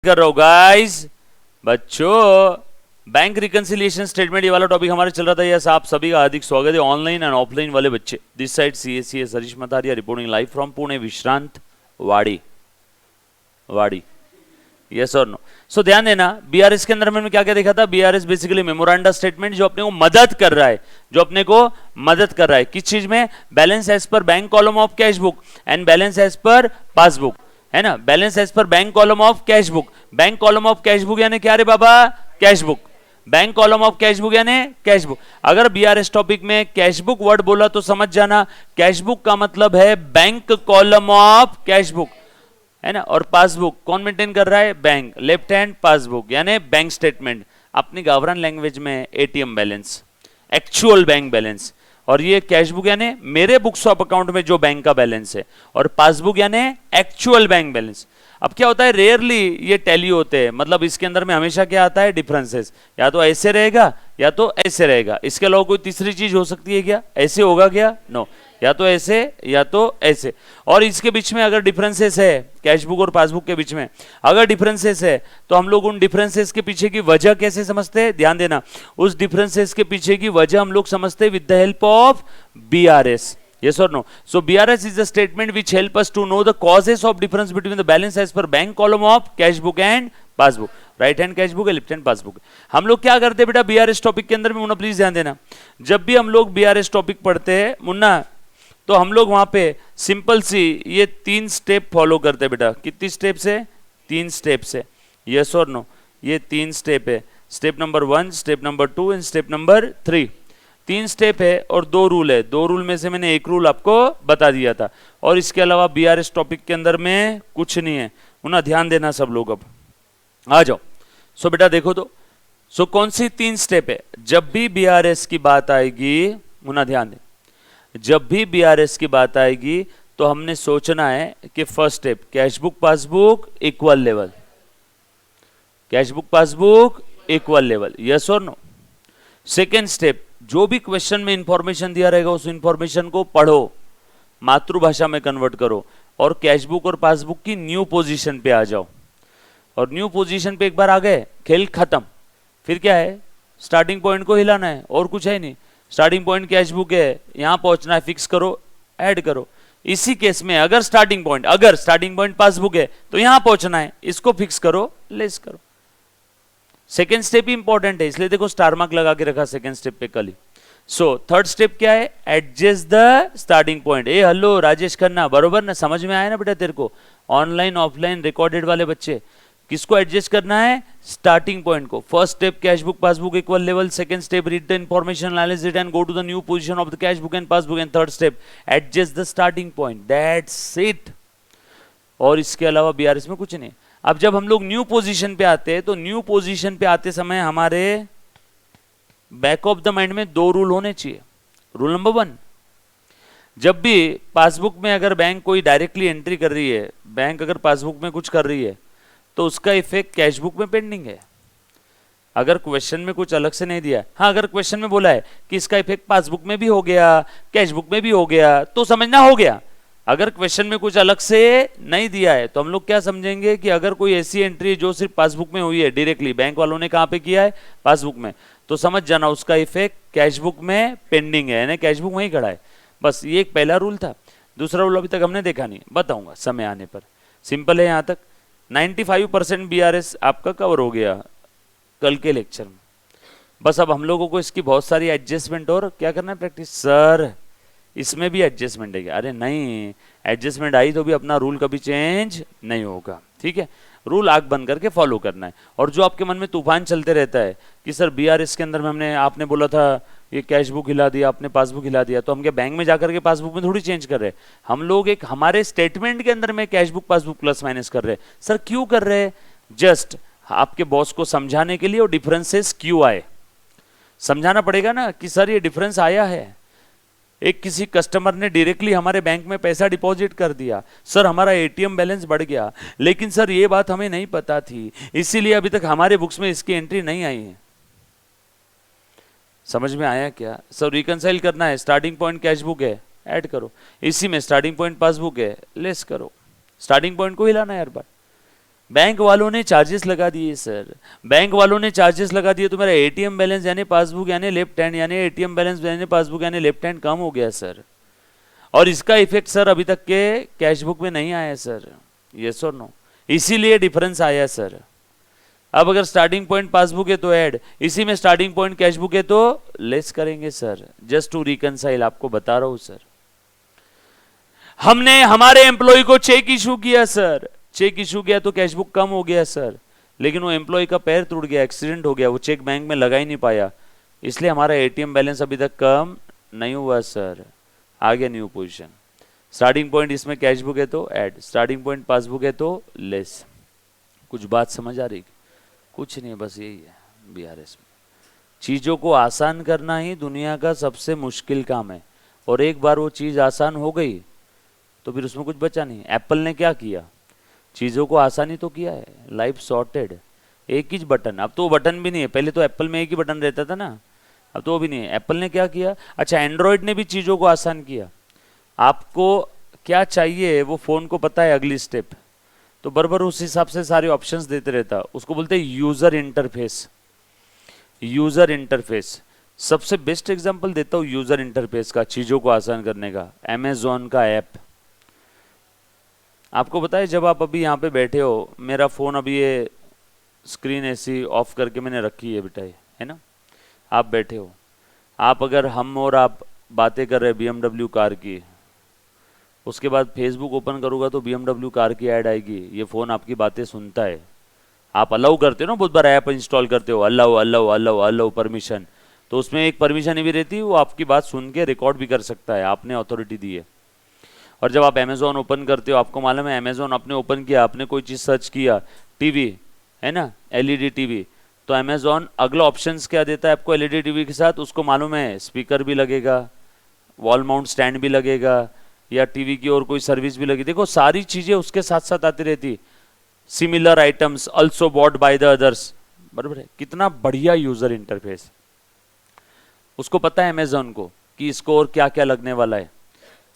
कर रहा हूं गाइस बच्चों। बैंक रिकंसिलिएशन स्टेटमेंट ये वाला टॉपिक हमारे चल रहा था। यस, आप सभी का हार्दिक स्वागत है ऑनलाइन एंड ऑफलाइन वाले बच्चे। This side CSCS Harish Mataria reporting live from Pune Vishrantwadi. Yes और नो। सो ध्यान देना, बीआरएस के अंदर मैंने क्या क्या देखा था। बीआरएस बेसिकली मेमोरेंडा स्टेटमेंट जो अपने को मदद कर रहा है, किस चीज में? Balance as per bank column of cash book and balance as per passbook, है ना। Balance as per bank column of cash book. Bank column of cash book यानी क्या रे बाबा? Cash book. Bank column of cash book यानी cash book. अगर BRS topic में cash book word बोला तो समझ जाना, कैश बुक का मतलब है bank column of cash book, है ना। और पासबुक कौन मेंटेन कर रहा है? बैंक। लेफ्ट हैंड पासबुक यानी बैंक स्टेटमेंट, अपनी गावरान लैंग्वेज में ATM balance, actual bank balance. और ये कैश बुक यानी मेरे बुक्स ऑफ अकाउंट में जो बैंक का बैलेंस है, और पासबुक यानी एक्चुअल बैंक बैलेंस। अब क्या होता है, रेयरली ये टैली होते हैं, मतलब इसके अंदर में हमेशा क्या आता है? डिफरेंसेस। या तो ऐसे रहेगा या तो ऐसे रहेगा। इसके अलावा कोई तीसरी चीज हो सकती है क्या? ऐसे होगा क्या? नो, या तो ऐसे या तो ऐसे। और इसके बीच में अगर डिफरेंसेस है, कैश बुक और पासबुक के बीच में अगर डिफरेंसेस है, तो हम लोग उन डिफरेंसेस के पीछे की वजह कैसे समझते हैं? ध्यान देना, उस डिफरेंसेस के पीछे की वजह हम लोग समझते हैं with the help of BRS. Yes or no? So BRS is a statement which help us to know the causes of difference between the balance as per bank column of cash book and passbook. Right hand cash book है, left hand passbook. हम लोग क्या करते हैं बेटा BRS topic के अंदर में? मुन्ना प्लीज ध्यान देना, जब भी हम लोग बीआरएस टॉपिक पढ़ते हैं मुन्ना, तो हम लोग वहां पे सिंपल सी ये 3 स्टेप फॉलो करते हैं बेटा। कितनी स्टेप्स है? 3 स्टेप्स है। यस और नो? ये 3 स्टेप है। Step number 1, step number 2 and step number 3। 3 step है और 2 रूल है। 2 रूल में से मैंने 1 रूल आपको बता दिया था, और इसके अलावा बीआरएस टॉपिक के अंदर में कुछ नहीं है। मुन्ना ध्यान देना सब लोग, अब आ जाओ। सो बेटा देखो तो, सो कौन सी 3 स्टेप है? जब भी बीआरएस की बात आएगी, मुन्ना ध्यान दे, जब भी बीआरएस की बात आएगी तो हमने सोचना है कि first step cash book passbook equal level, cash book passbook equal level. Yes और नो? सेकेंड स्टेप, जो भी क्वेश्चन में इंफॉर्मेशन दिया रहेगा उस इंफॉर्मेशन को पढ़ो, मातृभाषा में कन्वर्ट करो, और कैश बुक और पासबुक की न्यू पोजीशन पे आ जाओ। और न्यू पोजीशन पे एक बार आ गए, खेल खत्म। फिर क्या है? स्टार्टिंग पॉइंट को हिलाना है, और कुछ है नहीं। स्टार्टिंग पॉइंट कैश बुक है, यहां पहुंचना है, फिक्स करो, ऐड करो। इसी केस में अगर स्टार्टिंग पॉइंट पासबुक है तो यहां पहुंचना है, इसको फिक्स करो, लेस करो। सेकेंड स्टेप ही इंपॉर्टेंट है, इसलिए देखो स्टार मार्क लगा के रखा सेकेंड स्टेप पे कल ही। सो थर्ड स्टेप क्या है? Adjust the starting point. A hello Rajesh Khanna, बरोबर ना? समझ में आया ना बेटा तेरे को? ऑनलाइन ऑफलाइन रिकॉर्डेड वाले बच्चे, किसको एडजस्ट करना है? स्टार्टिंग पॉइंट को। First step cash book passbook equal level, second step read the information, analyse it and go to the new position of the cash book and passbook, and third step adjust the starting point. That's it. और इसके अलावा BRS में कुछ नहीं। अब जब हम लोग न्यू पोजीशन पे आते हैं, तो न्यू पोजीशन पे आते समय हमारे बैक ऑफ द माइंड में 2 रूल होने चाहिए। रूल नंबर 1, जब भी पासबुक में अगर बैंक कोई डायरेक्टली एंट्री कर रही है, बैंक अगर पासबुक में कुछ कर रही है, तो उसका इफेक्ट कैश बुक में पेंडिंग है। अगर क्वेश्चन में कुछ अलग से नहीं दिया, हाँ अगर क्वेश्चन में बोला है कि इसका इफेक्ट पासबुक में भी हो गया, कैश बुक में भी हो गया, तो समझना हो गया। अगर क्वेश्चन में कुछ अलग से नहीं दिया है, तो हम लोग क्या समझेंगे कि अगर कोई ऐसी एंट्री जो सिर्फ पासबुक में हुई है, डायरेक्टली बैंक वालों ने कहां पे किया है? पासबुक में, तो समझ जाना उसका इफेक्ट कैश बुक में पेंडिंग है, यानी कैश बुक वहीं खड़ा है। बस ये एक पहला रूल था। दूसरा रूल अभी तक हमने देखा नहीं, बताऊंगा समय आने पर। सिंपल है यहां तक। 95% बीआरएस आपका कवर हो गया कल के लेक्चर में। बस अब हम लोगों को इसकी बहुत सारी एडजस्टमेंट और क्या करना है? प्रैक्टिस। सर इसमें भी एडजस्टमेंट है क्या? अरे नहीं, एडजस्टमेंट आई तो भी अपना रूल कभी चेंज नहीं होगा, ठीक है? रूल आंख बंद करके फॉलो करना है। और जो आपके मन में तूफान चलते रहता है कि सर बीआरएस के अंदर में आपने बोला था ये कैश बुक हिला दिया, आपने पासबुक हिला दिया, तो हम क्या बैंक में जाकर के पासबुक में थोड़ी चेंज कर रहे हैं? हम लोग एक हमारे स्टेटमेंट के अंदर में cash book passbook plus minus कर रहे हैं। सर क्यों कर रहे हैं? जस्ट आपके बॉस को समझाने के लिए, और डिफरेंसेस क्यों आए समझाना पड़ेगा ना, कि सर ये डिफरेंस आया है। एक किसी कस्टमर ने डायरेक्टली हमारे बैंक में पैसा डिपॉजिट कर दिया, सर हमारा एटीएम बैलेंस बढ़ गया, लेकिन सर ये बात हमें नहीं पता थी, इसीलिए अभी तक हमारे बुक्स में इसकी एंट्री नहीं आई है। समझ में आया क्या? सर रिकंसाइल करना है, स्टार्टिंग पॉइंट कैश बुक है, ऐड करो, इसी में स्टार्टिंग पॉइंट पासबुक है, लेस करो। स्टार्टिंग पॉइंट को हिलाना है हर बार। बैंक वालों ने चार्जेस लगा दिए सर, बैंक वालों ने चार्जेस लगा दिए तो मेरा एटीएम बैलेंस यानी पासबुक यानी लेफ्ट हैंड यानी एटीएम बैलेंस यानी पासबुक यानी लेफ्ट हैंड कम हो गया सर। और इसका इफेक्ट सर अभी तक के कैशबुक में नहीं आया सर, यस और नो, इसीलिए डिफरेंस आया सर। अब अगर स्टार्टिंग पॉइंट पासबुक है तो ऐड, इसी में स्टार्टिंग पॉइंट कैशबुक है तो लेस करेंगे सर, जस्ट टू रिकनसाइल, आपको बता रहा हूं सर। हमने हमारे एम्प्लॉय को चेक इशू किया सर, चेक इशू किया तो कैशबुक कम हो गया सर, लेकिन वो एम्प्लॉय का पैर टूट गया, एक्सीडेंट हो गया, वो चेक बैंक में लगा ही नहीं पाया, इसलिए हमारा एटीएम बैलेंस अभी तक कम नहीं हुआ सर। आ गया न्यू पोजीशन। स्टार्टिंग पॉइंट इसमें कैशबुक है तो ऐड, स्टार्टिंग पॉइंट पासबुक है तो लेस। कुछ बात समझ आ रही? कुछ नहीं, बस यही है बीआरएस में। चीजों को आसान करना ही दुनिया का सबसे मुश्किल काम है, और एक बार वो चीज आसान हो गई तो फिर उसमें कुछ बचा नहीं। एप्पल ने क्या किया, चीजों को आसानी तो किया है, लाइफ सॉर्टेड, एक ही बटन। अब तो वो बटन भी नहीं है, पहले तो एप्पल में एक ही बटन रहता था ना, अब तो वो भी नहीं है। एप्पल ने क्या किया, अच्छा एंड्रॉयड ने भी चीजों को आसान किया। आपको क्या चाहिए वो फोन को पता है अगली स्टेप, तो बराबर उस हिसाब से सारे ऑप्शंस देते रहता, उसको बोलते हैं यूजर इंटरफेस। यूजर इंटरफेस सबसे बेस्ट एग्जांपल देता हूं यूजर इंटरफेस का, चीजों को आसान करने का, अमेजॉन का ऐप। आपको पता है जब आप अभी यहाँ पे बैठे हो, मेरा फोन अभी ये स्क्रीन ऐसी ऑफ करके मैंने रखी है बेटा, ये है ना, आप बैठे हो, आप अगर हम और आप बातें कर रहे हैं BMW कार की, उसके बाद फेसबुक ओपन करूंगा तो BMW कार की ऐड आएगी, ये फोन आपकी बातें सुनता है। आप अलाउ करते हो ना, बहुत बार ऐप इंस्टॉल करते हो, allow allow allow allow permission, तो उसमें एक परमिशन भी रहती है, वो आपकी बात सुन के रिकॉर्ड भी कर सकता है, आपने अथॉरिटी दी है। और जब आप अमेजोन ओपन करते हो, आपको मालूम है अमेजोन आपने ओपन किया, आपने कोई चीज़ सर्च किया, टीवी है ना, LED टीवी, तो अमेजोन अगला ऑप्शंस क्या देता है आपको LED टीवी के साथ, उसको मालूम है स्पीकर भी लगेगा, वॉल माउंट स्टैंड भी लगेगा, या टीवी की और कोई सर्विस भी लगी, देखो सारी चीजें उसके साथ साथ आती रहती, similar items also bought by the others, बराबर है। कितना बढ़िया यूजर इंटरफेस, उसको पता है अमेजोन को कि इसको और क्या क्या लगने वाला है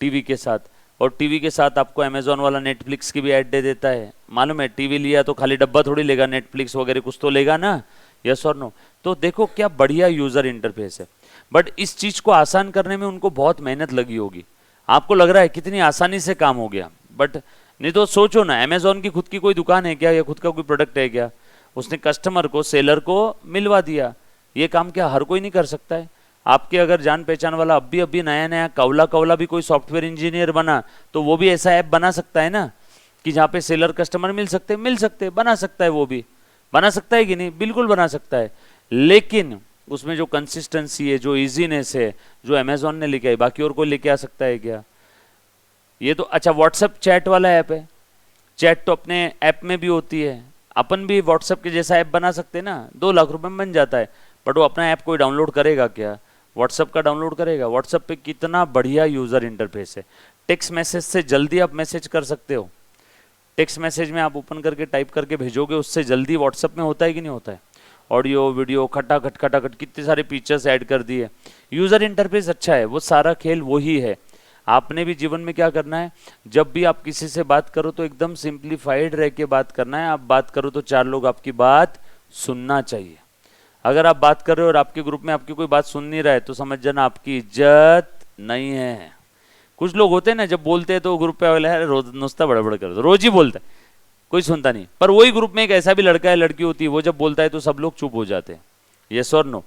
टीवी के साथ, और टीवी के साथ आपको अमेजोन वाला नेटफ्लिक्स की भी ऐड दे देता है। मालूम है टीवी लिया तो खाली डब्बा थोड़ी लेगा, नेटफ्लिक्स वगैरह कुछ तो लेगा ना, यस और नो। तो देखो क्या बढ़िया यूजर इंटरफेस है, बट इस चीज को आसान करने में उनको बहुत मेहनत लगी होगी। आपको लग रहा है कितनी आसानी से काम हो गया, बट नहीं तो सोचो ना, अमेजोन की खुद की कोई दुकान है क्या, या खुद का कोई प्रोडक्ट है क्या, उसने कस्टमर को, सेलर को मिलवा दिया। ये काम क्या हर कोई नहीं कर सकता है? आपके अगर जान पहचान वाला अभी नया नया कवला भी कोई सॉफ्टवेयर इंजीनियर बना, तो वो भी ऐसा ऐप बना सकता है ना, कि जहाँ पे सेलर कस्टमर मिल सकते, बना सकता है, वो भी बना सकता है कि नहीं, बिल्कुल बना सकता है। लेकिन उसमें जो कंसिस्टेंसी है, जो इजीनेस है, जो अमेजोन ने लेके आई, बाकी और कोई लेके आ सकता है क्या? ये तो अच्छा व्हाट्सएप चैट वाला ऐप है, चैट तो अपने ऐप में भी होती है, अपन भी व्हाट्सएप के जैसा ऐप बना सकते हैं ना, 2 लाख रुपए में बन जाता है, बट वो अपना ऐप कोई डाउनलोड करेगा क्या? व्हाट्सएप का डाउनलोड करेगा? व्हाट्सएप पे कितना बढ़िया यूजर इंटरफेस है, टेक्स्ट मैसेज से जल्दी आप मैसेज कर सकते हो, टेक्स्ट मैसेज में आप ओपन करके टाइप करके भेजोगे, उससे जल्दी व्हाट्सएप में होता है कि नहीं होता है? ऑडियो वीडियो खटाखट कितने सारे फीचर्स ऐड कर दिए, यूजर इंटरफेस अच्छा है, वो सारा खेल वही है। आपने भी जीवन में क्या करना है, जब भी आप किसी से बात करो तो एकदम सिंप्लीफाइड रह के बात करना है। आप बात करो तो 4 लोग आपकी बात सुनना चाहिए। अगर आप बात कर रहे हो और आपके ग्रुप में आपकी कोई बात सुन नहीं रहा है, तो समझ जाना आपकी इज्जत नहीं है। कुछ लोग होते हैं ना, जब बोलते हैं तो ग्रुप पे वाले है रोज नुस्ता बड़बड़ कर दो, रोज ही बोलता है, कोई सुनता नहीं। पर वही ग्रुप में एक ऐसा भी लड़का है लड़की होती है, वो जब बोलता है तो सब लोग चुप हो जाते हैं, यस और नो।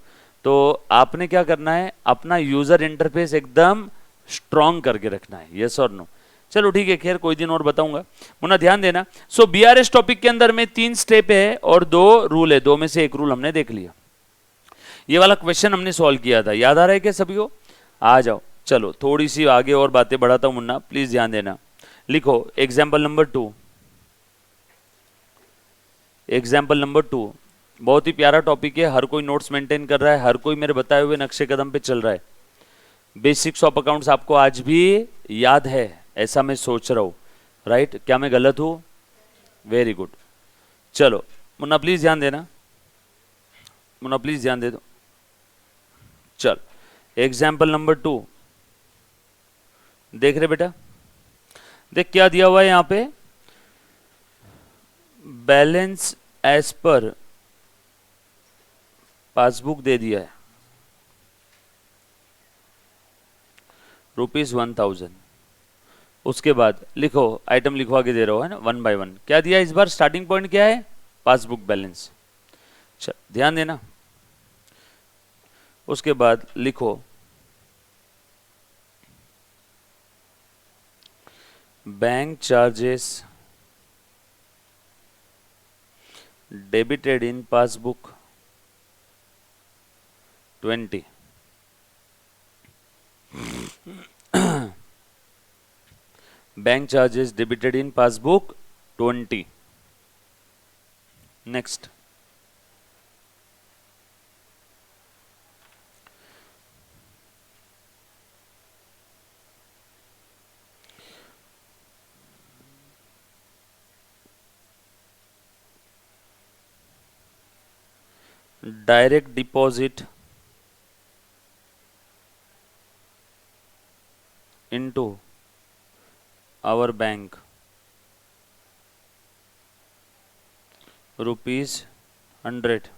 तो आपने क्या करना है, अपना यूजर इंटरफेस एकदम स्ट्रॉन्ग करके रखना है, यस और नो। चलो ठीक है, खैर कोई दिन और बताऊंगा, मुन्ना ध्यान देना। सो बीआरएस टॉपिक के अंदर में 3 स्टेप है और 2 रूल है, 2 में से 1 रूल हमने देख लिया। ये वाला क्वेश्चन हमने सॉल्व किया था, याद आ रहा है क्या सभी को? आ जाओ, चलो थोड़ी सी आगे और बातें बढ़ाता हूं मुन्ना, प्लीज ध्यान देना। लिखो एग्जाम्पल नंबर 2, एग्जाम्पल नंबर 2 बहुत ही प्यारा टॉपिक है, हर कोई नोट्स मेंटेन कर रहा है, हर कोई मेरे बताए हुए नक्शे कदम पे चल रहा है। बेसिक्स ऑफ अकाउंट्स आपको आज भी याद है, ऐसा मैं सोच रहा हूं, राइट? क्या मैं गलत हूं? Very good. चलो मुन्ना प्लीज ध्यान देना, मुन्ना प्लीज ध्यान दे दो। चल एग्जाम्पल नंबर 2 देख रहे बेटा, देख क्या दिया हुआ है यहाँ पे, बैलेंस एज पर पासबुक दे दिया है ₹1000। उसके बाद लिखो, आइटम लिखवा के दे रहा हो है ना, 1 बाय 1। क्या दिया इस बार, स्टार्टिंग पॉइंट क्या है, पासबुक बैलेंस। ध्यान देना। उसके बाद लिखो bank charges debited in passbook 20। Bank charges debited in passbook 20। Next, direct deposit into our bank ₹100।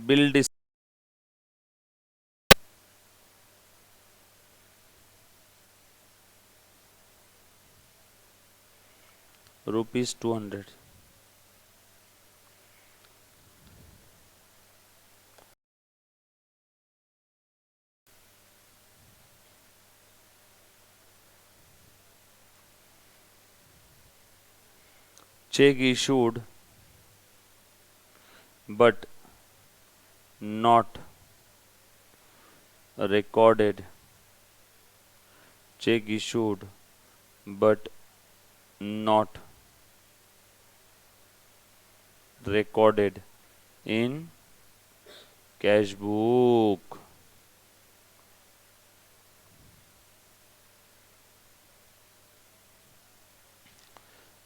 Bill डिस ₹200। check issued but not recorded, check issued but not recorded in cash book।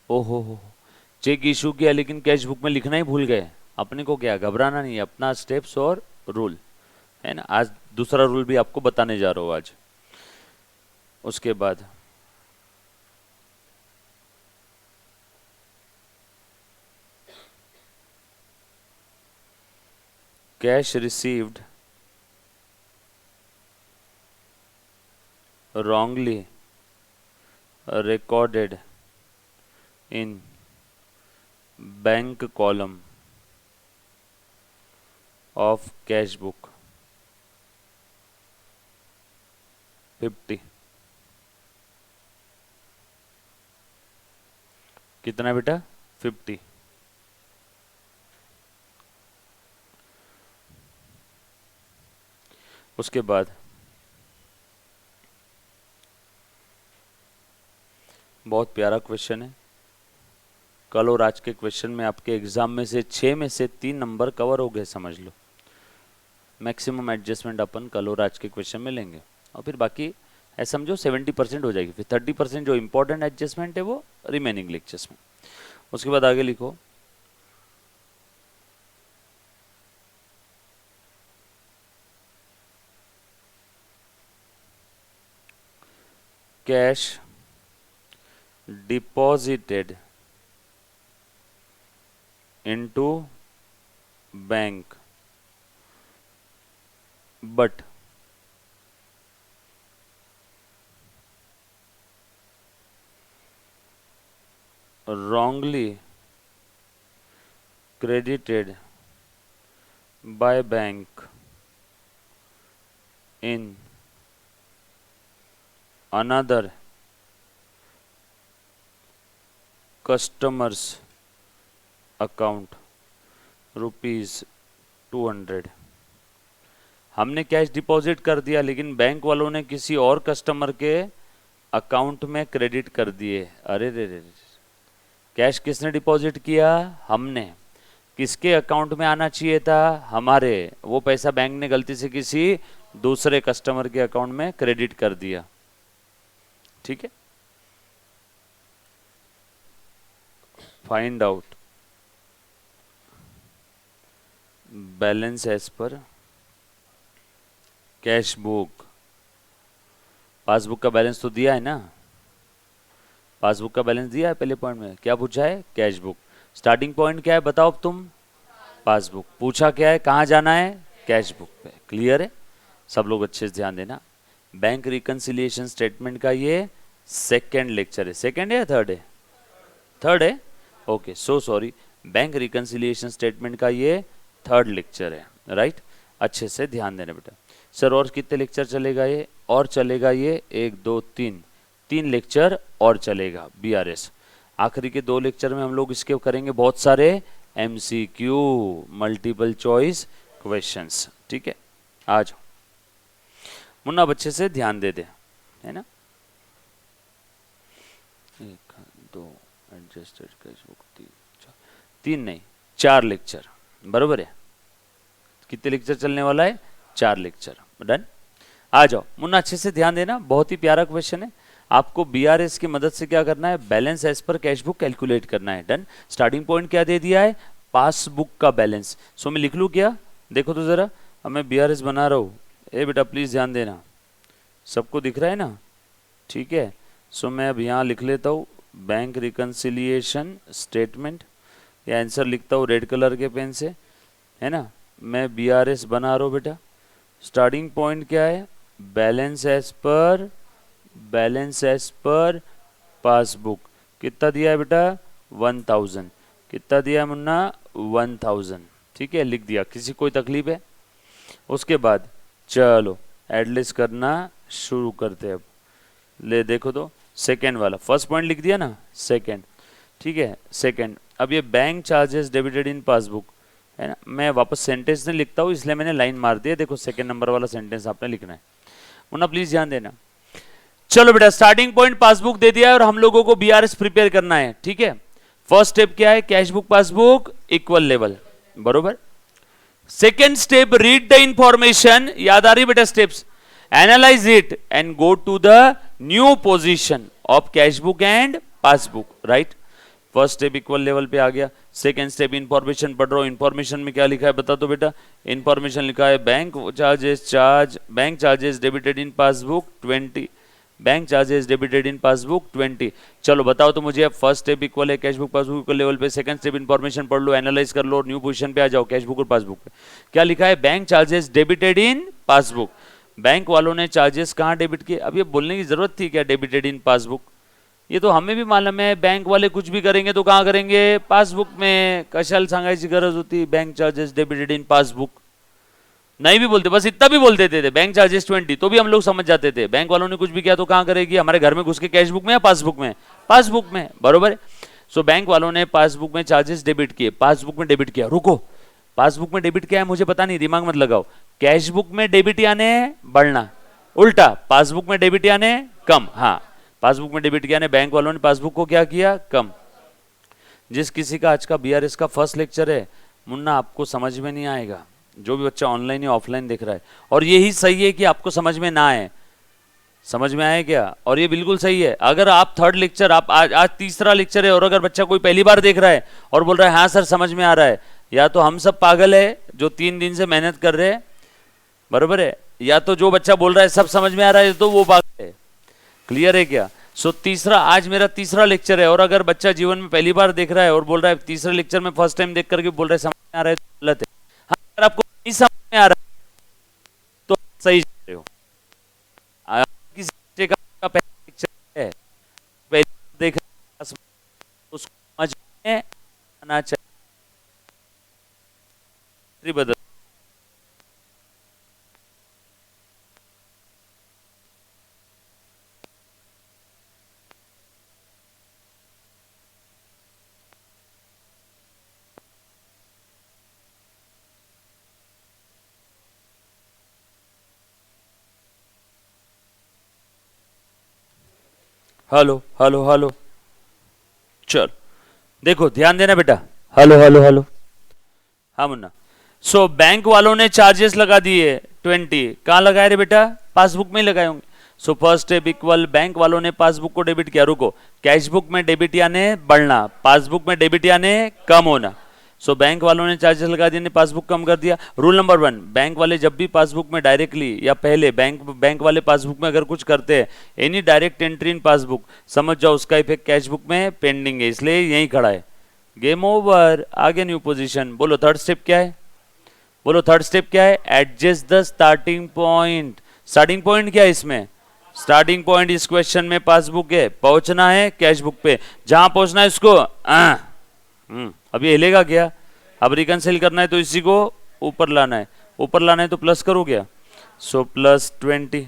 ओहो हो, check issue किया लेकिन cash book में लिखना ही भूल गए। अपने को क्या, घबराना नहीं है, अपना स्टेप्स और रूल है ना। आज दूसरा रूल भी आपको बताने जा रहा हूं आज। उसके बाद cash received wrongly recorded in bank column of cash book 50। कितना बेटा, 50। उसके बाद बहुत प्यारा क्वेश्चन है। कल और आज के क्वेश्चन में आपके एग्जाम में से 6 में से 3 नंबर कवर हो गए, समझ लो। मैक्सिमम एडजस्टमेंट अपन कल और आज के क्वेश्चन में लेंगे और फिर बाकी ऐसा समझो 70% हो जाएगी, फिर 30% जो इंपॉर्टेंट एडजस्टमेंट है वो रिमेनिंग लेक्चर्स में। उसके बाद आगे लिखो cash deposited into bank but wrongly credited by bank in another customer's account ₹200। हमने कैश डिपॉजिट कर दिया लेकिन बैंक वालों ने किसी और कस्टमर के अकाउंट में क्रेडिट कर दिए। अरे रे रे, कैश किसने डिपॉजिट किया, हमने। किसके अकाउंट में आना चाहिए था, हमारे। वो पैसा बैंक ने गलती से किसी दूसरे कस्टमर के अकाउंट में क्रेडिट कर दिया। ठीक है, find out balance as per cash book, passbook का बैलेंस तो दिया है ना, पासबुक का बैलेंस दिया है पहले पॉइंट में, क्या पूछा है, कैश बुक। स्टार्टिंग पॉइंट क्या है बताओ अब तुम, पासबुक। पूछा क्या है, कहाँ जाना है, कैश बुक पे। क्लियर है, सब लोग अच्छे से ध्यान देना। बैंक रिकंसिलिएशन स्टेटमेंट का ये सेकेंड लेक्चर है, सेकेंड है या थर्ड है, थर्ड है, okay so sorry. Bank reconciliation statement का ये थर्ड लेक्चर है, राइट। अच्छे से ध्यान देना बेटा। सर और कितने लेक्चर चलेगा ये, और चलेगा ये 1 2 3 3 लेक्चर और चलेगा बीआरएस। आखिरी के 2 लेक्चर में हम लोग इसके करेंगे बहुत सारे एमसीक्यू, मल्टीपल चॉइस क्वेश्चंस, ठीक है। आ जाओ मुन्ना, बच्चे से ध्यान दे दे, है ना। 1 2 एडजस्टेड कैश बुक 3 नहीं 4 लेक्चर, बरोबर है। कितने लेक्चर चलने वाला है, 4 लेक्चर, डन। आ जाओ मुन्ना, अच्छे से ध्यान देना, बहुत ही प्यारा क्वेश्चन है। आपको बीआरएस की मदद से क्या करना है, balance as per cash book calculate करना है, डन। स्टार्टिंग पॉइंट क्या दे दिया है, पासबुक का बैलेंस। सो मैं लिख लूँ क्या, देखो तो जरा, अब मैं बीआरएस बना रहा हूँ, ए बेटा प्लीज ध्यान देना, सबको दिख रहा है ना, ठीक है। सो मैं अब यहाँ लिख लेता हूँ बैंक रिकंसिलिएशन स्टेटमेंट, या आंसर लिखता हूँ रेड कलर के पेन से, है ना। मैं बीआरएस बना रहा हूँ बेटा। स्टार्टिंग पॉइंट क्या है, बैलेंस एज पर पासबुक। कितना दिया है बेटा, 1000। कितना दिया है मुन्ना, 1000, ठीक है, लिख दिया। किसी कोई तकलीफ है। उसके बाद चलो एडलिस्ट करना शुरू करते हैं अब। ले देखो तो सेकेंड वाला, फर्स्ट पॉइंट लिख दिया ना, सेकेंड, ठीक है, सेकेंड। अब ये bank charges debited in passbook, है ना। मैं वापस सेंटेंस नहीं लिखता हूँ, इसलिए मैंने लाइन मार दिया। देखो सेकेंड नंबर वाला सेंटेंस आपने लिखना है मुन्ना, प्लीज ध्यान देना। चलो बेटा, स्टार्टिंग पॉइंट पासबुक दे दिया है और हम लोगों को बीआरएस प्रिपेयर करना है, ठीक है। फर्स्ट स्टेप क्या है, cash book passbook equal level, बरोबर। Second step, read the information, याद आ रही बेटा steps, analyse it and go to the new position of cash book and passbook, right. First step equal level पे आ गया। सेकेंड स्टेप इंफॉर्मेशन पढ़ रहा हूँ, इंफॉर्मेशन में क्या लिखा है बता दो बेटा। इंफॉर्मेशन लिखा है bank charges debited in passbook 20, bank charges debited in passbook 20। चलो बताओ तो मुझे, अब फर्स्ट स्टेप इक्वल है cash book passbook equal level पे। सेकंड स्टेप इंफॉर्मेशन पढ़ लो, एनालाइज कर लो, न्यू पोजीशन पे आ जाओ, कैश बुक और पासबुक पे। क्या लिखा है, bank charges debited in passbook. Bank वालों ने चार्जेस कहाँ डेबिट किए, अब ये बोलने की जरूरत थी क्या, डेबिटेड इन पासबुक, ये तो हमें भी मालूम है। बैंक वाले कुछ भी करेंगे तो कहाँ करेंगे, पासबुक में। कशाला सांगायची गरज होती bank charges debited in passbook, नहीं भी बोलते, बस इतना भी बोल देते थे बैंक चार्जेस 20, तो भी हम लोग समझ जाते थे। बैंक वालों ने कुछ भी किया तो कहाँ करेगी, हमारे घर में घुस के कैश बुक में या पासबुक में, पासबुक में, बरोबर है। सो बैंक वालों ने पासबुक में चार्जेस डेबिट किए, पासबुक में डेबिट किया। रुको, पासबुक में डेबिट क्या है मुझे पता नहीं, दिमाग मत लगाओ। कैश बुक में डेबिट यानी बढ़ना, उल्टा पासबुक में डेबिट यानी कम। हाँ, पासबुक में डेबिट किया ने बैंक वालों ने पासबुक को क्या किया, कम। जिस किसी का आज का बीआरएस का फर्स्ट लेक्चर है मुन्ना, आपको समझ में नहीं आएगा, जो भी बच्चा ऑनलाइन या ऑफलाइन देख रहा है, और यही सही है कि आपको समझ में ना आए। समझ में आए क्या, और ये बिल्कुल सही है। अगर आप थर्ड लेक्चर, आप आज तीसरा लेक्चर है, और अगर बच्चा कोई पहली बार देख रहा है और बोल रहा है हाँ सर समझ में आ रहा है, या तो हम सब पागल है जो 3 दिन से मेहनत कर रहे हैं, बरोबर है, या तो जो बच्चा बोल रहा है सब समझ में आ रहा है तो वो पागल है। क्लियर है क्या। सो तीसरा, आज मेरा तीसरा लेक्चर है, और अगर बच्चा जीवन में पहली बार देख रहा है और बोल रहा है तीसरे लेक्चर में फर्स्ट टाइम देख करके बोल रहा है समझ में आ रहा है, तो गलत है। हाँ, अगर आपको नहीं समझ में आ रहा है तो सही जा रहे हो। किसी बच्चे का पहला लेक्चर है, पहली बार देख रहा है, उसको समझ में आना चाहिए। बदल हेलो हेलो हेलो, चल देखो ध्यान देना बेटा, हेलो हेलो हेलो। हाँ मुन्ना, सो बैंक वालों ने चार्जेस लगा दिए 20, कहाँ लगाए रे बेटा, पासबुक में ही लगाए होंगे। So first step equal, bank वालों ने पासबुक को डेबिट किया। रुको, कैश बुक में डेबिट यानी बढ़ना, पासबुक में डेबिट यानी कम होना। सो बैंक वालों ने चार्जेस लगा दिए, पासबुक कम कर दिया। रूल नंबर 1, बैंक वाले जब भी पासबुक में डायरेक्टली या पहले बैंक वाले पासबुक में अगर कुछ करते हैं, any direct entry in passbook, समझ जाओ उसका इफेक्ट कैश बुक में पेंडिंग है, इसलिए यही खड़ा है। गेम ओवर, आगे न्यू पोजीशन। बोलो थर्ड स्टेप क्या है, बोलो थर्ड स्टेप क्या है? Adjust the starting point. Starting point क्या है इसमें? स्टार्टिंग पॉइंट इस क्वेश्चन में पासबुक है, पहुंचना है कैश बुक पे, जहां पहुंचना है इसको अभी हिलेगा क्या? अब रिकंसिल करना है तो इसी को ऊपर लाना है, ऊपर लाना है तो प्लस करो क्या, so +20।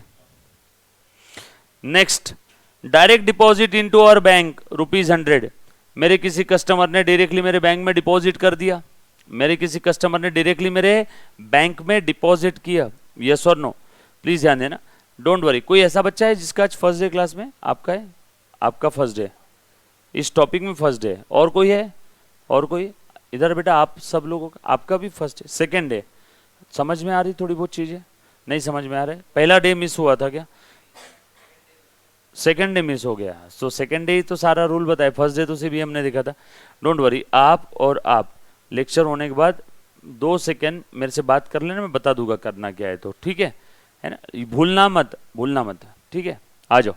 Next, direct deposit into our bank ₹100। मेरे किसी कस्टमर ने डायरेक्टली मेरे बैंक में डिपॉजिट कर दिया, मेरे किसी कस्टमर ने डायरेक्टली मेरे बैंक में डिपॉजिट किया, यस और नो? प्लीज ध्यान देना, डोंट वरी। कोई ऐसा बच्चा है जिसका आज फर्स्ट डे क्लास में? आपका है, आपका फर्स्ट डे इस टॉपिक में, फर्स्ट डे। और कोई है? और कोई? इधर बेटा आप सब लोगों का, आपका भी फर्स्ट डे, सेकेंड डे। समझ में आ रही थोड़ी बहुत चीजें? नहीं समझ में आ रहा है? पहला डे मिस हुआ था क्या? सेकेंड डे मिस हो गया, सो सेकेंड डे ही तो सारा रूल बताया, फर्स्ट डे तो सिर्फ हमने देखा था। डोंट वरी, आप और आप लेक्चर होने के बाद 2 सेकेंड मेरे से बात कर लेना, मैं बता दूंगा करना क्या है, तो ठीक है ना? भूलना मत, भूलना मत, ठीक है? आ जाओ।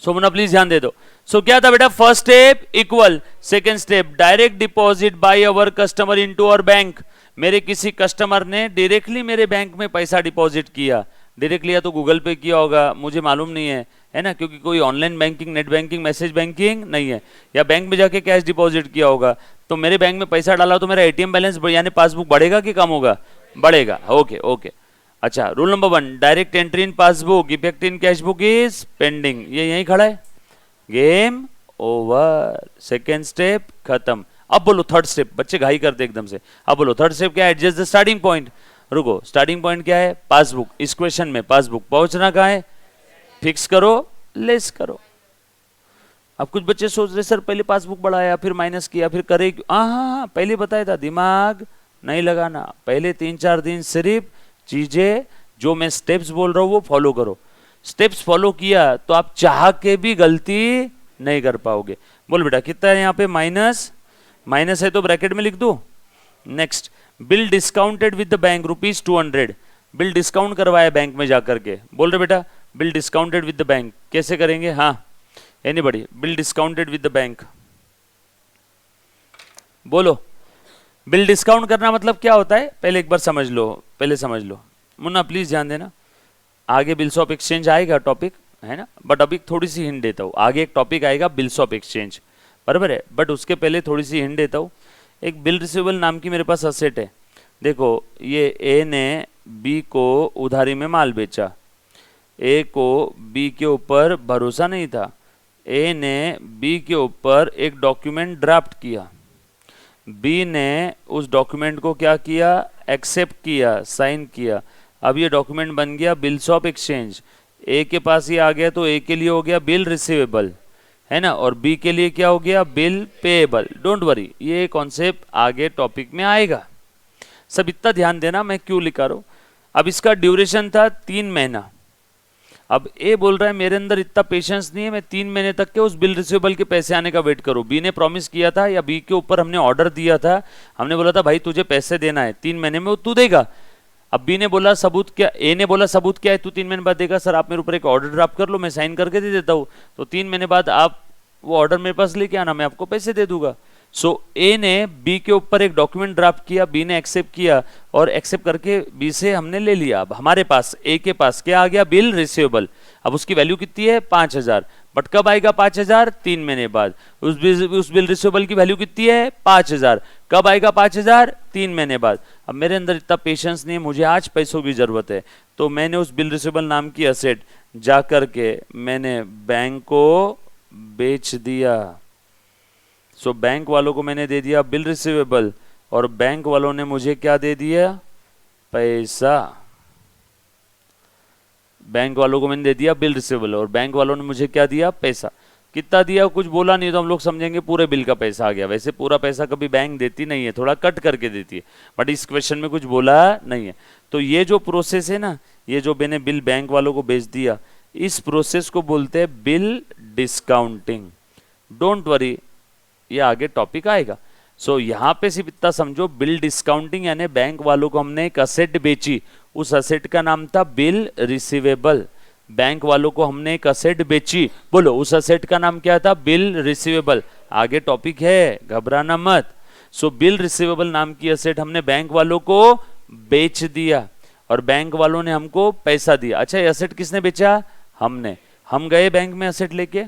सो मुन्ना प्लीज ध्यान दे दो। सो क्या था बेटा? First step equal second step, direct deposit by our customer into our bank. मेरे किसी कस्टमर ने डायरेक्टली मेरे बैंक में पैसा डिपॉजिट किया, डायरेक्टली या तो गूगल पे किया होगा, मुझे मालूम नहीं है ना, क्योंकि कोई online banking, net banking, message banking नहीं है, या बैंक में जाके कैश डिपॉजिट किया होगा। तो मेरे बैंक में पैसा डाला तो मेरा एटीएम बैलेंस यानी पासबुक बढ़ेगा कि कम होगा? बढ़ेगा। Okay okay. अच्छा, rule number 1, direct entry in passbook, effect in cash book is pending. ये यही खड़ा है, गेम ओवर, सेकेंड स्टेप खत्म। अब बोलो थर्ड स्टेप, बच्चे घाई करते एकदम से। अब बोलो थर्ड स्टेप क्या है? Adjust the starting point. रुको, स्टार्टिंग पॉइंट क्या है? पासबुक। इस क्वेश्चन में पासबुक, पहुंचना कहां है? फिक्स करो, लेस करो। अब कुछ बच्चे सोच रहे सर पहले पासबुक बढ़ाया फिर माइनस किया फिर करे, हाँ पहले बताया था, दिमाग नहीं लगाना। पहले 3-4 दिन सिर्फ चीजें जो मैं स्टेप्स बोल रहा हूं वो फॉलो करो। स्टेप्स फॉलो किया तो आप चाह के भी गलती नहीं कर पाओगे। बोल बेटा कितना है यहाँ पे? माइनस, माइनस है तो ब्रैकेट में लिख दो। Next, bill discounted with the bank ₹200। Bill discount करवाया बैंक में जाकर के। बोल रहे बेटा bill discounted with the bank, कैसे करेंगे? हाँ anybody? Bill discounted with the bank, बोलो। बिल डिस्काउंट करना मतलब क्या होता है पहले एक बार समझ लो, पहले समझ लो। मुन्ना प्लीज ध्यान देना, आगे बिल्स ऑफ एक्सचेंज आएगा टॉपिक, है ना, बट अभी थोड़ी सी हिंट देता हूँ। आगे एक टॉपिक आएगा बिल्स ऑफ एक्सचेंज, बराबर है, बट उसके पहले थोड़ी सी हिंट देता हूँ। एक बिल रिसीवेबल नाम की मेरे पास असेट है। देखो ये ए ने बी को उधारी में माल बेचा, ए को बी के ऊपर भरोसा नहीं था, ए ने बी के ऊपर एक डॉक्यूमेंट ड्राफ्ट किया, बी ने उस डॉक्यूमेंट को क्या किया? एक्सेप्ट किया, साइन किया। अब ये डॉक्यूमेंट बन गया बिल्स ऑफ एक्सचेंज। ए के पास ये आ गया तो ए के लिए हो गया बिल रिसीवेबल, है ना, और बी के लिए क्या हो गया? Bill payable. डोंट वरी, ये कॉन्सेप्ट आगे टॉपिक में आएगा। सब इतना ध्यान देना मैं क्यों लिखा रहा हूं। अब इसका ड्यूरेशन था 3 महीना। अब ए बोल रहा है मेरे अंदर इतना पेशेंस नहीं है, मैं 3 महीने तक के उस बिल रिसीवेबल के पैसे आने का वेट करूं। बी ने प्रॉमिस किया था या बी के ऊपर हमने ऑर्डर दिया था, हमने बोला था भाई तुझे पैसे देना है 3 महीने में, वो तू देगा। अब बी ने बोला सबूत क्या? ए ने बोला सबूत क्या है? तू 3 महीने बाद देगा। सर आप मेरे ऊपर एक ऑर्डर ड्राफ्ट कर लो, मैं साइन करके दे देता हूँ, तो 3 महीने बाद आप वो ऑर्डर मेरे पास लेके आना, मैं आपको पैसे दे दूंगा। सो ए ने बी के ऊपर एक डॉक्यूमेंट ड्राफ्ट किया, बी ने एक्सेप्ट किया और एक्सेप्ट करके बी से हमने ले लिया। अब हमारे पास ए के पास क्या आ गया? Bill receivable. अब उसकी वैल्यू कितनी है? 5000। बट कब आएगा 5000? 3 महीने बाद। उस बिल रिसीवेबल की वैल्यू कितनी है? 5000। कब आएगा 5000? 3 महीने बाद। अब मेरे अंदर इतना पेशेंस नहीं है, मुझे आज पैसों की जरूरत है, तो मैंने उस बिल रिसीवेबल नाम की असेट जा करके मैंने बैंक को बेच दिया। सो बैंक वालों को मैंने दे दिया बिल रिसीवेबल और बैंक वालों ने मुझे क्या दे दिया? पैसा। बैंक वालों को मैंने दे दिया बिल रिसीवेबल और बैंक वालों ने मुझे क्या दिया? पैसा। कितना दिया? कुछ बोला नहीं तो हम लोग समझेंगे पूरे बिल का पैसा आ गया। वैसे पूरा पैसा कभी बैंक देती नहीं है, थोड़ा कट करके देती है, बट इस क्वेश्चन में कुछ बोला नहीं है। तो ये जो प्रोसेस है ना, ये जो मैंने बिल बैंक वालों को बेच दिया, इस प्रोसेस को बोलते हैं बिल डिस्काउंटिंग। डोंट वरी, ये आगे टॉपिक आएगा। सो यहाँ पे सिर्फ इतना समझो, बिल डिस्काउंटिंग यानी बैंक वालों को हमने एक असेट बेची, उस असेट का नाम था बिल रिसीवेबल। बैंक वालों को हमने एक असेट बेची, बोलो उस असेट का नाम क्या था? Bill receivable. आगे टॉपिक है, घबराना मत। सो बिल रिसीवेबल नाम की असेट हमने बैंक वालों को बेच दिया और बैंक वालों ने हमको पैसा दिया। अच्छा, ये असेट किसने बेचा? हमने। हम गए बैंक में असेट लेके,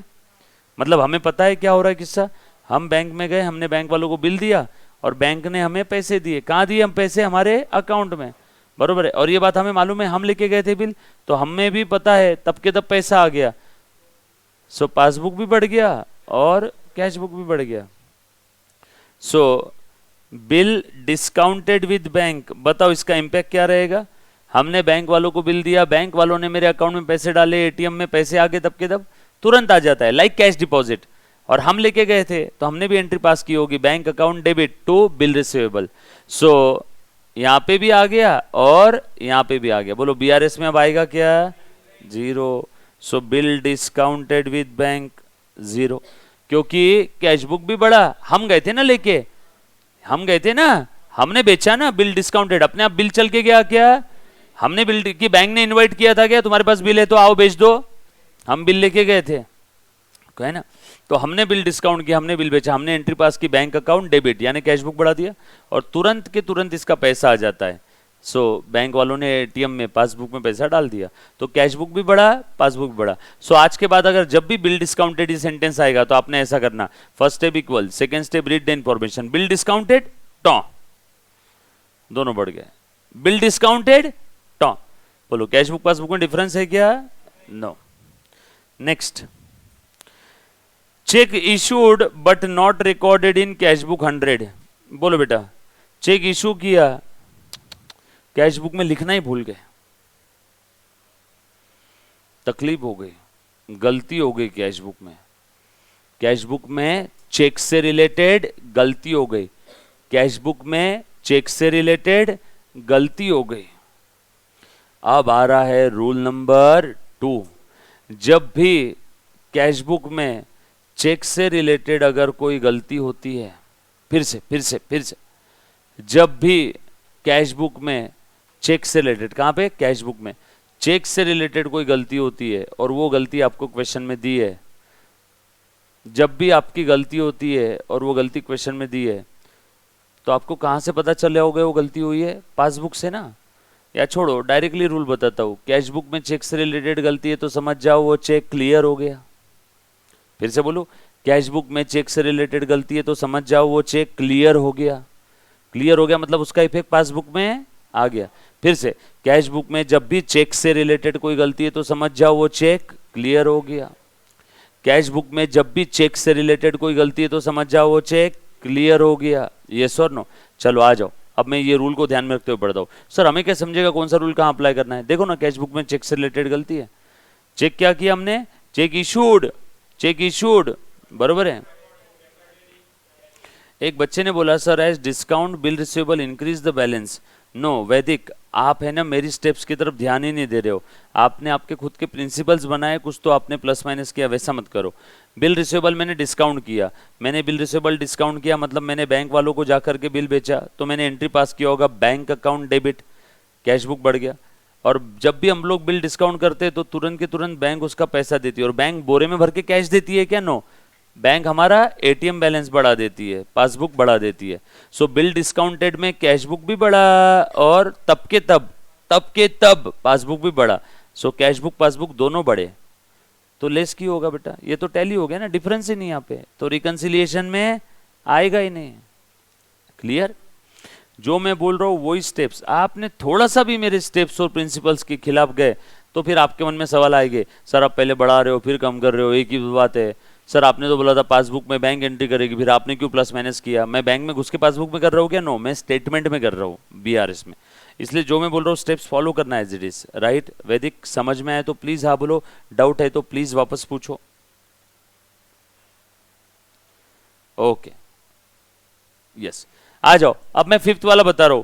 मतलब हमें पता है क्या हो रहा है किस्सा। हम बैंक में गए, हमने बैंक वालों को बिल दिया और बैंक ने हमें पैसे दिए। कहाँ दिए हम पैसे? हमारे अकाउंट में, बरोबर है। और ये बात हमें मालूम है, हम लेके गए थे बिल, तो हमें भी पता है तब के तब पैसा आ गया। सो पासबुक भी बढ़ गया और कैश बुक भी बढ़ गया। सो बिल डिस्काउंटेड विद बैंक, बताओ इसका इंपैक्ट क्या रहेगा? हमने बैंक वालों को बिल दिया, बैंक वालों ने मेरे अकाउंट में पैसे डाले, एटीएम में पैसे आ गए, तब के तब तुरंत आ जाता है, लाइक कैश डिपॉजिट। और हम लेके गए थे तो हमने भी एंट्री पास की होगी, bank account debit to bill receivable. So यहां पे भी आ गया और यहां पे भी आ गया। बोलो बीआरएस में अब आएगा क्या? Zero. So bill discounted with bank zero, क्योंकि कैश बुक भी बढ़ा। हम गए थे ना लेके, हम गए थे ना, हमने बेचा ना, बिल डिस्काउंटेड। अपने आप बिल चल के गया क्या? हमने बिल की, बैंक ने इनवाइट किया था क्या? तुम्हारे पास बिल है तो आओ बेच दो। हम बिल लेके गए थे, है ना। तो हमने बिल डिस्काउंट किया, हमने बिल बेचा, हमने एंट्री पास की, बैंक अकाउंट डेबिट यानी कैश बुक बढ़ा दिया और तुरंत के तुरंत इसका पैसा आ जाता है। सो बैंक वालों ने एटीएम में, पासबुक में पैसा डाल दिया, तो कैश बुक भी बढ़ा, पासबुक भी बढ़ा। सो आज के बाद अगर जब भी बिल डिस्काउंटेड ये सेंटेंस आएगा तो आपने ऐसा करना, first step equal, second step read the information, bill discounted टॉ, दोनों बढ़ गए, बिल डिस्काउंटेड टॉ। बोलो कैश बुक पासबुक में डिफरेंस है क्या? No. Next, cheque issued but not recorded in cash book 100। बोलो बेटा, चेक इशू किया, कैश बुक में लिखना ही भूल गए, तकलीफ हो गई, गलती हो गई कैश बुक में। कैश बुक में चेक से रिलेटेड गलती हो गई, कैश बुक में चेक से रिलेटेड गलती हो गई। अब आ रहा है रूल नंबर 2, जब भी कैश बुक में चेक से रिलेटेड अगर कोई गलती होती है, फिर से जब भी कैश बुक में चेक से रिलेटेड, कहां पे? कैश बुक में चेक से रिलेटेड कोई गलती होती है और वो गलती आपको क्वेश्चन में दी है, जब भी आपकी गलती होती है और वो गलती क्वेश्चन में दी है, तो आपको कहां से पता चले होगा वो गलती हुई है? पासबुक से ना। या छोड़ो, डायरेक्टली रूल बताता हूं, कैश बुक में चेक से रिलेटेड गलती है तो समझ जाओ वो चेक क्लियर हो गया। फिर से बोलो, कैश बुक में चेक से रिलेटेड गलती है तो समझ जाओ वो चेक क्लियर हो गया। क्लियर हो गया मतलब उसका इफेक्ट पासबुक में आ गया। फिर से, कैश बुक में जब भी चेक से रिलेटेड कोई गलती है तो समझ जाओ वो चेक क्लियर हो गया। कैश बुक में जब भी चेक से रिलेटेड कोई गलती है तो समझ जाओ वो चेक क्लियर हो गया। यस और नो? चलो आ जाओ, अब मैं ये रूल को ध्यान में रखते हुए पढ़ता हूं। सर हमें क्या समझेगा कौन सा रूल कहां अप्लाई करना है? देखो ना, कैश बुक में चेक से रिलेटेड गलती है, चेक क्या किया हमने? चेक इशूड, बरोबर है। एक बच्चे ने बोला sir as discount bill receivable increase the balance. No Vaidik, आप है ना मेरी स्टेप्स की तरफ ध्यान ही नहीं दे रहे हो। आपने आपके खुद के प्रिंसिपल्स बनाए, कुछ तो आपने प्लस माइनस किया, वैसा मत करो। बिल रिसीवेबल मैंने डिस्काउंट किया, मैंने बिल रिसीवेबल डिस्काउंट किया मतलब मैंने बैंक वालों को जाकर के बिल बेचा, तो मैंने एंट्री पास किया होगा bank account debit, cash book बढ़ गया। और जब भी हम लोग बिल डिस्काउंट करते हैं तो तुरंत के तुरंत बैंक उसका पैसा देती है, और बैंक बोरे में भर के कैश देती है क्या? नो, बैंक हमारा एटीएम बैलेंस बढ़ा देती है, पासबुक बढ़ा देती है। सो बिल डिस्काउंटेड में कैश बुक भी बढ़ा और तब के तब पासबुक भी बढ़ा। सो कैश बुक पासबुक दोनों बढ़े, तो लेस क्यों होगा बेटा? ये तो टैली हो गया ना, डिफरेंस ही नहीं यहाँ पे, तो रिकंसिलिएशन में आएगा ही नहीं। क्लियर? जो मैं बोल रहा हूँ वही स्टेप्स, आपने थोड़ा सा भी मेरे स्टेप्स और प्रिंसिपल्स के खिलाफ गए तो फिर आपके मन में सवाल आएंगे, सर आप पहले बढ़ा रहे हो फिर कम कर रहे हो, एक ही बात है। सर आपने तो बोला था पासबुक में बैंक एंट्री करेगी, फिर आपने क्यों प्लस माइनस किया? मैं बैंक में घुस के पासबुक में कर रहा हूँ क्या? नो, मैं स्टेटमेंट में कर रहा हूँ बीआरएस में। इसलिए जो मैं बोल रहा हूँ स्टेप्स फॉलो करना है एज इट इज, राइट? वैदिक समझ में आए तो प्लीज हाँ बोलो, डाउट है तो प्लीज वापस पूछो। ओके, यस, आ जाओ। अब मैं फिफ्थ वाला बता रहा हूं,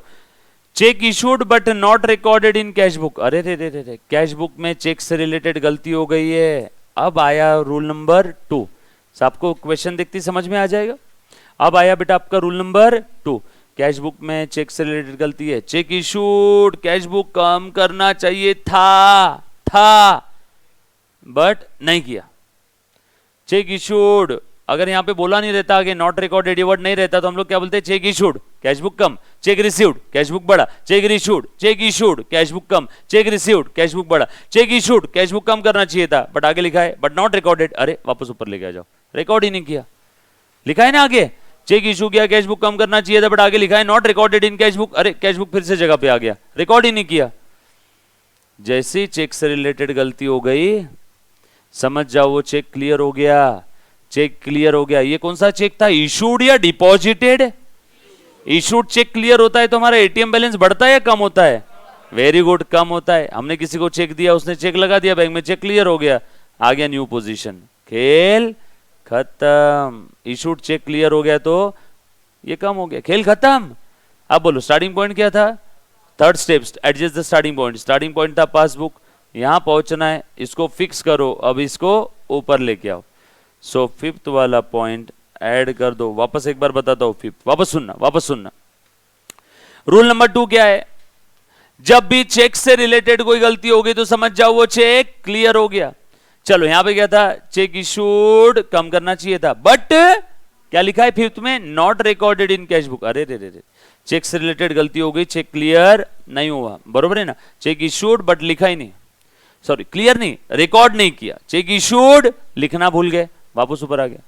check issued but not recorded in cash book. अरे रे, कैश बुक में चेक से रिलेटेड गलती हो गई है। अब आया रूल नंबर 2, आपको क्वेश्चन देखते समझ में आ जाएगा। अब आया बेटा आपका रूल नंबर 2, कैश बुक में चेक से रिलेटेड गलती है, चेक इशूड, कैश बुक कम करना चाहिए था बट नहीं किया। चेक इशूड अगर यहां पे बोला नहीं रहता आगे नॉट रिकॉर्डेड ये वर्ड नहीं रहता तो हम लोग क्या बोलते हैं, चेक इशूड कैश बुक कम, चेक रिसीव्ड कैश बुक बढ़ा, चेक इशूड कैश बुक कम, चेक रिसीव्ड कैश बुक बढ़ा, चेक इशूड कैश बुक कम करना चाहिए था बट आगे लिखा है बट नॉट रिकॉर्डेड, अरे वापस ऊपर लेके आ जाओ, रिकॉर्ड ही नहीं किया, लिखा है ना आगे चेक इशू किया कैश बुक कम करना चाहिए था बट आगे लिखा है not recorded in cash book, अरे कैश बुक फिर से जगह पे आ गया, रिकॉर्ड ही नहीं किया। जैसे ही चेक से रिलेटेड गलती हो गई समझ जाओ वो चेक क्लियर हो गया, चेक क्लियर हो गया। ये कौन सा चेक था, इशूड या डिपॉजिटेड? इशूड चेक क्लियर होता है तो हमारा एटीएम बैलेंस बढ़ता है या कम होता है? वेरी गुड, कम होता है। हमने किसी को चेक दिया, उसने चेक लगा दिया बैंक में, चेक क्लियर हो गया, आ गया न्यू पोजीशन, खेल खत्म। इशूड चेक क्लियर हो गया तो ये कम हो गया, खेल खत्म। अब बोलो स्टार्टिंग पॉइंट क्या था? Third step, adjust the starting point. Starting point था पासबुक, यहां पहुंचना है, इसको फिक्स करो, अब इसको ऊपर लेके आओ। सो फिफ्थ वाला पॉइंट ऐड कर दो। वापस एक बार बताता हूं, फिफ्थ, वापस सुनना। रूल नंबर 2 क्या है? जब भी चेक से रिलेटेड कोई गलती हो गई तो समझ जाओ वो चेक क्लियर हो गया। चलो यहां पे क्या था, चेक इशूड कम करना चाहिए था बट क्या लिखा है फिफ्थ में, not recorded in cash book. अरे रे रे रे, चेक से रिलेटेड गलती हो गई, चेक क्लियर नहीं हुआ, बरोबर है ना? चेक इशूड बट लिखा ही नहीं, सॉरी क्लियर नहीं, रिकॉर्ड नहीं किया, चेक इशूड लिखना भूल गए, वापस ऊपर आ गया।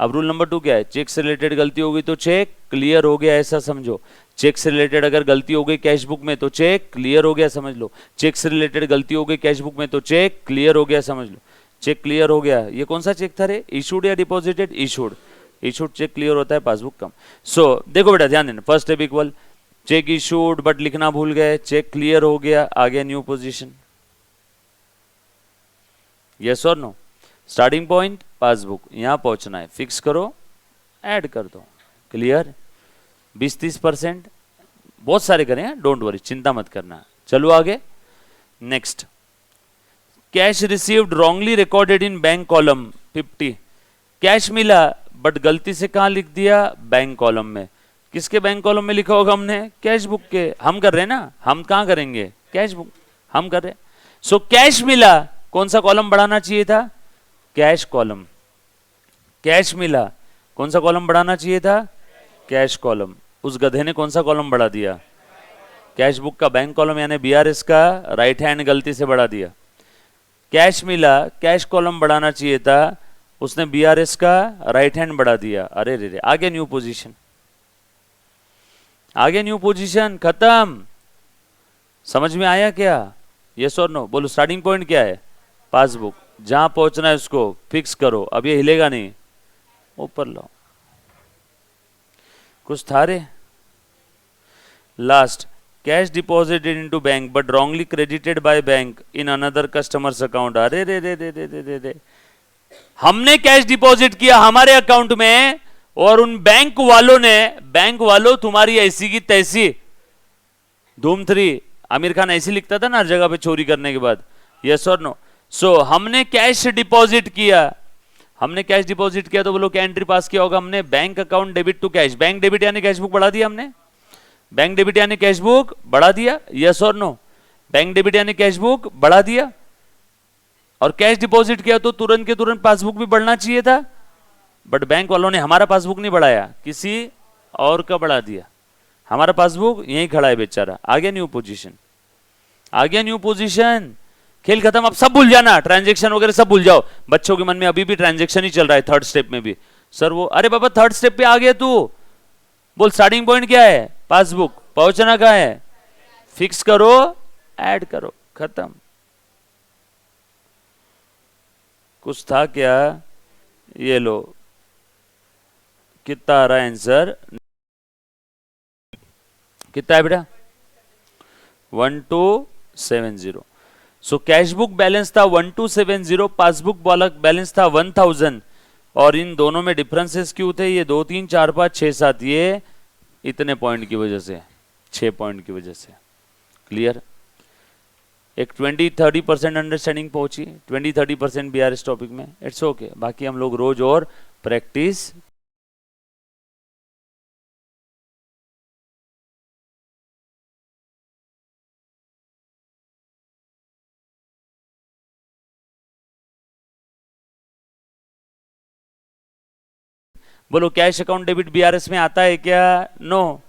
अब रूल नंबर 2 क्या है? चेक से रिलेटेड गलती हो गई तो चेक क्लियर हो गया, ऐसा समझो। चेक से रिलेटेड अगर गलती हो गई कैश बुक में तो चेक क्लियर हो गया, समझ लो। चेक से रिलेटेड गलती हो गई कैश बुक में तो चेक क्लियर हो गया, समझ लो। चेक क्लियर हो गया, ये कौन सा चेक था रे? इशूड या deposited? Issued. Issued cheque clear होता है, पासबुक कम। सो देखो बेटा ध्यान देना, first step equal, cheque issued but लिखना भूल गए, चेक क्लियर हो गया, आ गया न्यू पोजीशन। यस और नो? स्टार्टिंग पॉइंट पासबुक, यहां पहुंचना है, फिक्स करो, ऐड कर दो, क्लियर। 20-30% बहुत सारे करें, डोंट वरी, चिंता मत करना। चलो आगे, next, cash received wrongly recorded in bank column 50। Cash मिला बट गलती से कहां लिख दिया? बैंक कॉलम में। किसके बैंक कॉलम में लिखा होगा हमने? कैश बुक के। हम कर रहे हैं ना, हम कहां करेंगे? कैश बुक, हम कर रहे हैं। सो कैश मिला, कौन सा कॉलम बढ़ाना चाहिए था? Cash column. कैश मिला, कौन सा कॉलम बढ़ाना चाहिए था? Cash column. उस गधे ने कौन सा कॉलम बढ़ा दिया? कैश बुक का बैंक कॉलम, यानी बीआरएस का राइट हैंड गलती से बढ़ा दिया। कैश मिला, कैश कॉलम बढ़ाना चाहिए था, उसने बीआरएस का राइट हैंड बढ़ा दिया। अरे रे रे, आगे न्यू पोजीशन, आगे न्यू पोजीशन, खत्म। समझ में आया क्या? यस और नो? बोलो स्टार्टिंग पॉइंट क्या है? पासबुक, जहां पहुंचना है उसको फिक्स करो। अब ये हिलेगा नहीं, ऊपर लाओ। कुछ था रे? Last, cash deposited into bank but wrongly credited by bank in another customers account. अरे रे रे रे रे रे रे, हमने कैश डिपॉजिट किया हमारे अकाउंट में और उन बैंक वालों ने, बैंक वालों तुम्हारी ऐसी की तैसी, धूम 3 आमिर खान ऐसी लिखता था ना हर जगह पे चोरी करने के बाद। यस और नो? सो हमने कैश डिपॉजिट किया, हमने कैश डिपॉजिट किया तो बोलो क्या एंट्री पास किया होगा हमने? Bank account debit to cash. Bank debit यानी कैश बुक बढ़ा दिया हमने, बैंक डेबिट यानी कैश बुक बढ़ा दिया। यस और नो? बैंक डेबिट यानी कैश बुक बढ़ा दिया, और कैश डिपॉजिट किया तो तुरंत के तुरंत पासबुक भी बढ़ना चाहिए था, बट बैंक वालों ने हमारा पासबुक नहीं बढ़ाया, किसी और का बढ़ा दिया। हमारा पासबुक यहीं खड़ा है बेचारा। आ गया न्यू पोजीशन, आ गया न्यू पोजीशन, खेल खत्म। अब सब भूल जाना, ट्रांजैक्शन वगैरह सब भूल जाओ। बच्चों के मन में अभी भी ट्रांजैक्शन ही चल रहा है थर्ड स्टेप में भी। सर वो, अरे बाबा थर्ड स्टेप पे आ गया तू, बोल स्टार्टिंग पॉइंट क्या है? पासबुक। पहुंचना कहां है? फिक्स करो, ऐड करो, खत्म। कुछ था क्या? ये लो, कितना आ रहा है आंसर? कितना है बेटा? 1270। सो कैश बुक बैलेंस था 1270, पासबुक वाला बैलेंस था 1000, और इन दोनों में डिफरेंसेस क्यों थे? ये 2 3 4 5 6 7, ये इतने पॉइंट की वजह से, 6 पॉइंट की वजह से। क्लियर? एक 20-30% अंडरस्टैंडिंग पहुंची, 20-30% बीआरएस टॉपिक में, इट्स ओके। बाकी हम लोग रोज और प्रैक्टिस बोलो कैश अकाउंट डेबिट बीआरएस में आता है क्या? नो।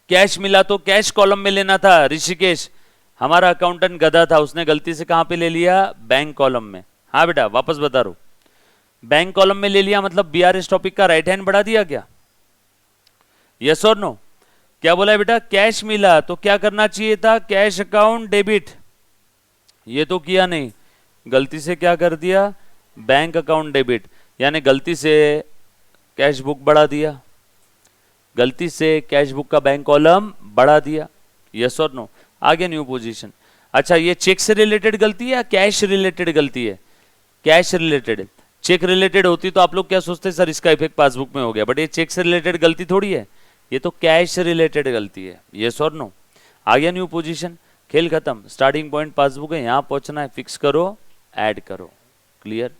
कैश मिला तो कैश कॉलम में लेना था ऋषिकेश, हमारा अकाउंटेंट गधा था, उसने गलती से कहां पे ले लिया? बैंक कॉलम में। हाँ बेटा वापस बता रहा हूं, बैंक कॉलम में ले लिया मतलब बीआरएस टॉपिक का राइट हैंड बढ़ा दिया क्या? यस और नो? क्या बोला है बेटा? कैश मिला तो क्या करना चाहिए था? कैश अकाउंट डेबिट, ये तो किया नहीं, गलती से क्या कर दिया? बैंक अकाउंट डेबिट, यानी गलती से कैश बुक बढ़ा दिया, गलती से कैश बुक का बैंक कॉलम बढ़ा दिया। यस और नो? आगे न्यू पोजीशन। अच्छा ये चेक से रिलेटेड गलती है या कैश रिलेटेड गलती है? Cash related. चेक रिलेटेड होती तो आप लोग क्या सोचते सर इसका इफेक्ट पासबुक में हो गया, बट ये चेक से रिलेटेड गलती थोड़ी है, ये तो कैश रिलेटेड गलती है। यस और नो? आ गया न्यू पोजीशन, खेल खत्म। स्टार्टिंग पॉइंट पासबुक है, यहां पहुंचना है, फिक्स करो, ऐड करो, क्लियर,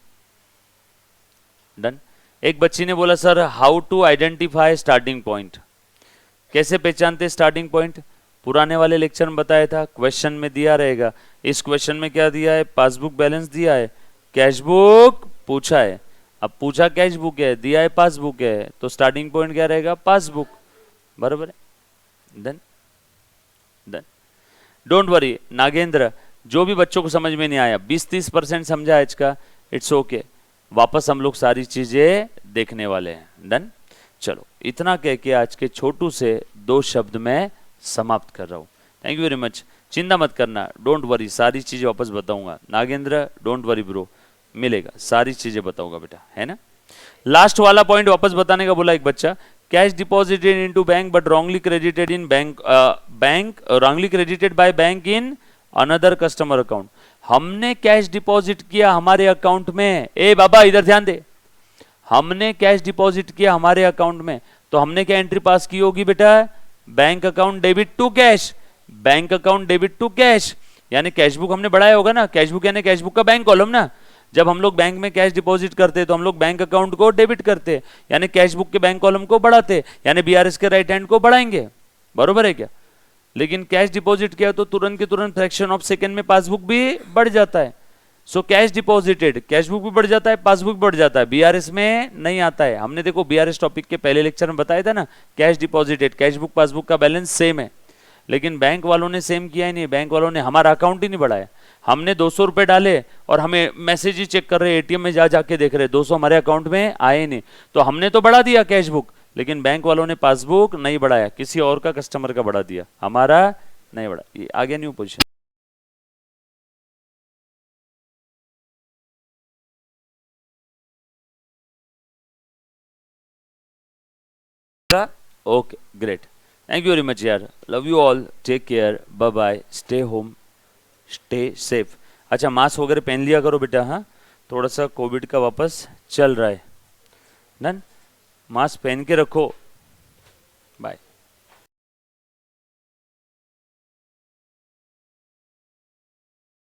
डन। एक बच्ची ने बोला sir how to identify starting point, कैसे पहचानते स्टार्टिंग पॉइंट? पुराने वाले लेक्चर में बताया था, क्वेश्चन में दिया रहेगा। इस क्वेश्चन में क्या दिया है? पासबुक बैलेंस दिया है, कैश बुक पूछा है, अब पूछा कैश बुक है, दिया है पासबुक है, तो स्टार्टिंग पॉइंट क्या रहेगा? पासबुक, बराबर है, done done. Don't worry Nagendra, जो भी बच्चों को समझ में नहीं आया 20-30% समझा आज का, इट्स ओके, वापस हम लोग सारी चीजें देखने वाले हैं, डन। चलो इतना कह के आज के छोटू से 2 शब्द में समाप्त कर रहा हूं। थैंक यू वेरी मच, चिंता मत करना, डोंट वरी, सारी चीजें वापस बताऊंगा। नागेंद्र डोंट वरी ब्रो, मिलेगा, सारी चीजें बताऊंगा बेटा, है ना। लास्ट वाला पॉइंट वापस बताने का बोला एक बच्चा, cash deposited into bank but wrongly credited in bank wrongly credited by bank in another customer account. हमने कैश डिपॉजिट किया हमारे अकाउंट में, ए बाबा इधर ध्यान दे, हमने कैश डिपॉजिट किया हमारे अकाउंट में, तो हमने क्या एंट्री पास की होगी बेटा? Bank account debit to cash, bank account debit to cash, यानी कैश बुक हमने बढ़ाया होगा ना, कैश बुक यानी कैश बुक का बैंक कॉलम ना। जब हम लोग बैंक में कैश डिपॉजिट करते तो हम लोग बैंक अकाउंट को डेबिट करते, यानी कैश बुक के बैंक कॉलम को बढ़ाते, यानी बीआरएस के राइट हैंड को बढ़ाएंगे, बरोबर है क्या? लेकिन कैश डिपॉजिट किया तो तुरंत के तुरंत फ्रैक्शन ऑफ सेकंड में पासबुक भी बढ़ जाता है। So cash deposited, cash book भी बढ़ जाता है, पासबुक बढ़ जाता है, बीआरएस में नहीं आता है। हमने देखो बीआरएस टॉपिक के पहले लेक्चर में बताया था ना, cash deposited, cash book passbook का बैलेंस सेम है, लेकिन बैंक वालों ने सेम किया ही नहीं, बैंक वालों ने हमारा अकाउंट ही नहीं बढ़ाया। हमने 200 रुपए डाले और हमें मैसेज ही चेक कर रहे, एटीएम में जाके देख रहे 200 हमारे अकाउंट में आए नहीं, तो हमने तो बढ़ा दिया कैश बुक, लेकिन बैंक वालों ने पासबुक नहीं बढ़ाया, किसी और का कस्टमर का बढ़ा दिया, हमारा नहीं बढ़ा। ये आ गया new position. Okay great, thank you very much यार, love you all, take care, bye bye, stay home, stay safe. अच्छा मास्क वगैरह पहन लिया करो बेटा, हाँ थोड़ा सा कोविड का वापस चल रहा है, डन, मास्क पहन के रखो।